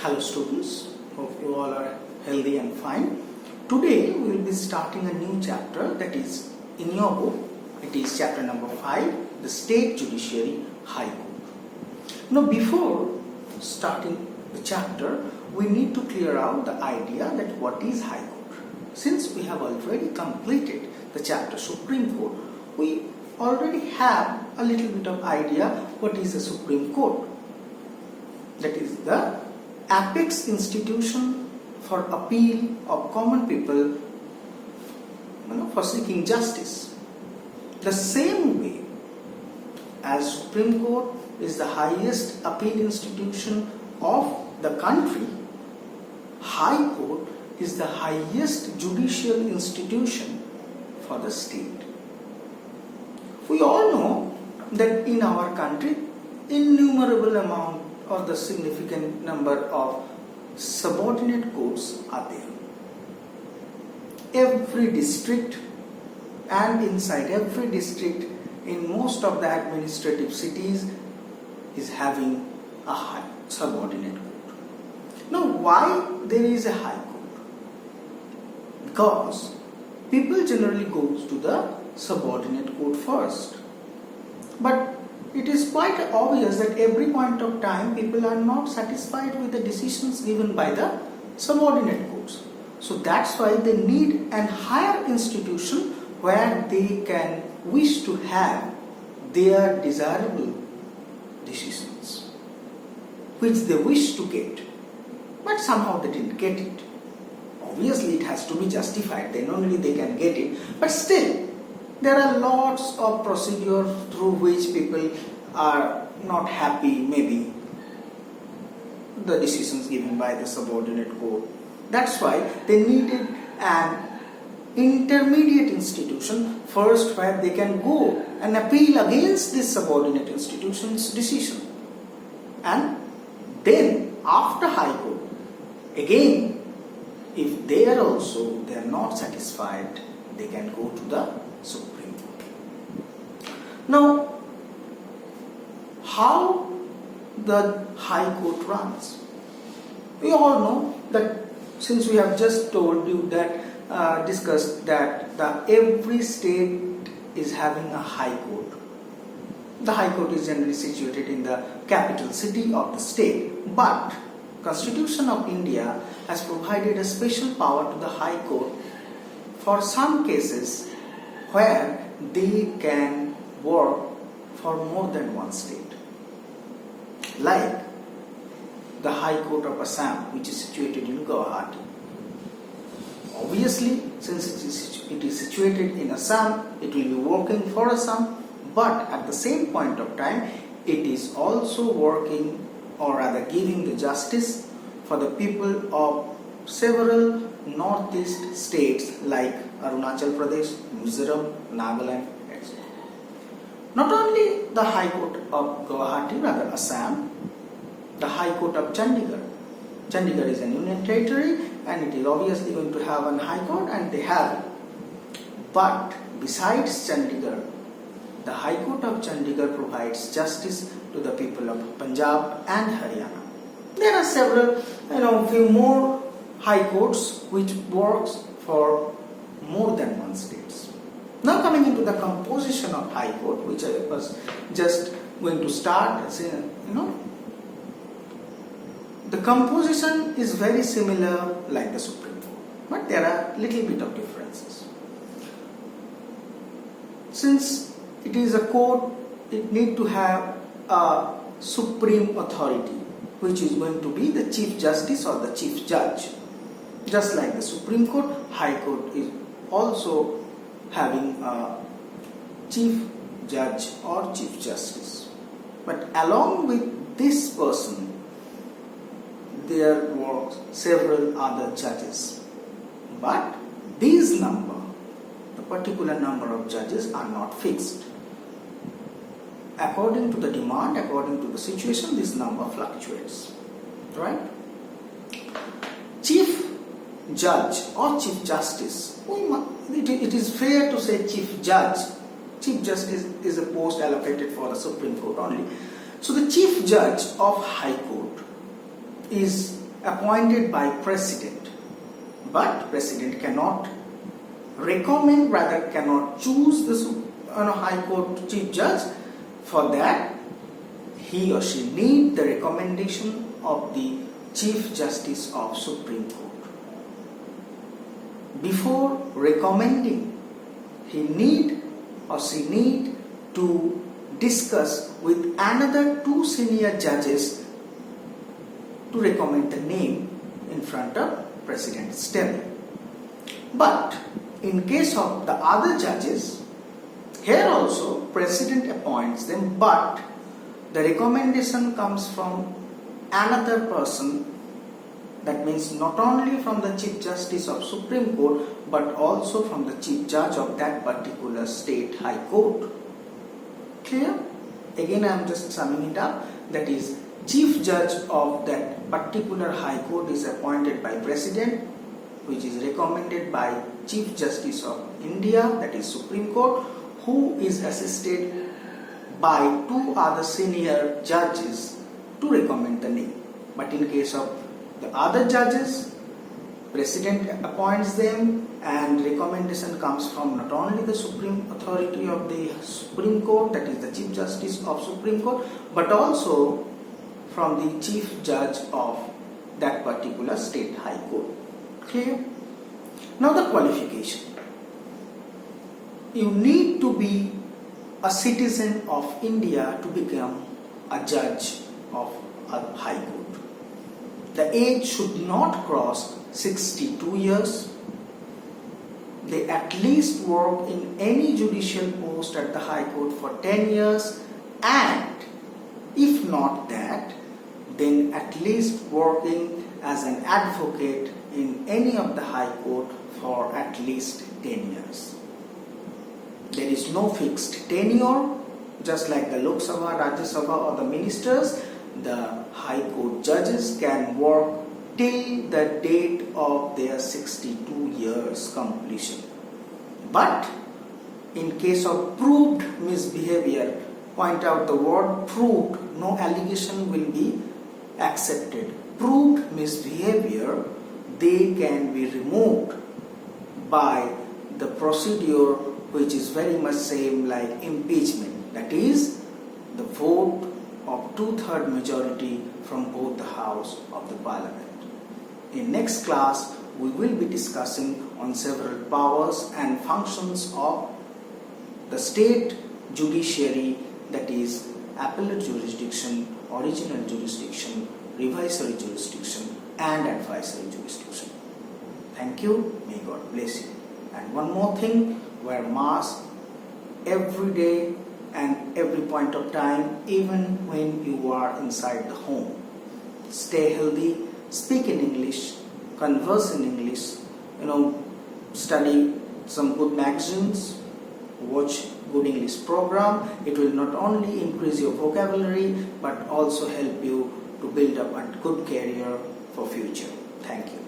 Hello students, hope you all are healthy and fine. Today we will be starting a new chapter, that is in your book. It is chapter number 5, the State Judiciary High Court. Now before starting the chapter, we need to clear out the idea that what is High Court. Since we have already completed the chapter Supreme Court, we already have a little bit of idea what is the Supreme Court. That is the apex institution for appeal of common people for seeking justice. The same way as Supreme Court is the highest appeal institution of the country, High Court is the highest judicial institution for the state. We all know that in our country, innumerable amount or the significant number of subordinate courts are there. Every district and inside every district in most of the administrative cities is having a high subordinate court. Now why there is a high court? Because people generally go to the subordinate court first. But it is quite obvious that every point of time people are not satisfied with the decisions given by the subordinate courts. So that's why they need an higher institution where they can wish to have their desirable decisions, which they wish to get, but somehow they didn't get it. Obviously it has to be justified, then only they can get it, but still there are lots of procedures through which people are not happy, maybe the decisions given by the subordinate court. That's why they needed an intermediate institution first where they can go and appeal against this subordinate institution's decision. And then after High Court, again, if they are not satisfied, they can go to the Supreme Court. Now, how the High Court runs? We all know that since we have just told you that discussed that every state is having a High Court. The High Court is generally situated in the capital city of the state, but Constitution of India has provided a special power to the High Court for some cases where they can work for more than one state. Like the High Court of Assam, which is situated in Guwahati. Obviously, since it is situated in Assam, it will be working for Assam, but at the same point of time, it is also working, or rather giving the justice for the people of several northeast states like Arunachal Pradesh, Mizoram, Nagaland, etc. Not only the High Court of Guwahati, rather Assam, the High Court of Chandigarh. Chandigarh is a union territory and it is obviously going to have a High Court, and they have it. But besides Chandigarh, the High Court of Chandigarh provides justice to the people of Punjab and Haryana. There are several, few more High Courts which works for more than one states. Now coming into the composition of High Court, which I was just going to start, the composition is very similar like the Supreme Court, but there are little bit of differences. Since it is a court, it need to have a supreme authority, which is going to be the Chief Justice or the Chief Judge. Just like the Supreme Court, High Court is also having a Chief Judge or Chief Justice. But along with this person, there were several other judges. But these number, the particular number of judges, are not fixed. According to the demand, according to the situation, this number fluctuates. Right? Chief Judge or Chief Justice, it is fair to say Chief Judge. Chief Justice is a post allocated for the Supreme Court only. So the Chief Judge of High Court is appointed by President. But President cannot recommend, rather cannot choose the High Court Chief Judge. For that, he or she need the recommendation of the Chief Justice of Supreme Court. Before recommending, he need or she need to discuss with another 2 senior judges to recommend the name in front of President still. But in case of the other judges, here also President appoints them, but the recommendation comes from another person. That means not only from the Chief Justice of Supreme Court, but also from the Chief Judge of that particular state High Court. Clear? Again, I am just summing it up. That is, Chief Judge of that particular High Court is appointed by President, which is recommended by Chief Justice of India, that is Supreme Court, who is assisted by 2 other senior judges to recommend the name. But in case of the other judges, President appoints them and recommendation comes from not only the supreme authority of the Supreme Court, that is the Chief Justice of Supreme Court, but also from the Chief Judge of that particular state High Court. Clear? Now the qualification. You need to be a citizen of India to become a judge of a High Court. The age should not cross 62 years. They at least work in any judicial post at the High Court for 10 years, and if not that, then at least working as an advocate in any of the High Court for at least 10 years. There is no fixed tenure, just like the Lok Sabha, Rajya Sabha or the ministers. The High Court judges can work till the date of their 62 years completion. But in case of proved misbehavior, point out the word proved, no allegation will be accepted. Proved misbehavior, they can be removed by the procedure which is very much same like impeachment, that is the vote of 2/3 majority from both the house of the parliament. In next class, we will be discussing on several powers and functions of the state judiciary, that is appellate jurisdiction, original jurisdiction, revisory jurisdiction and advisory jurisdiction. Thank you. May God bless you. And one more thing, wear mask every day and every point of time, even when you are inside the home. Stay healthy, speak in English, converse in English, study some good magazines, watch good English program. It will not only increase your vocabulary but also help you to build up a good career for future. Thank you.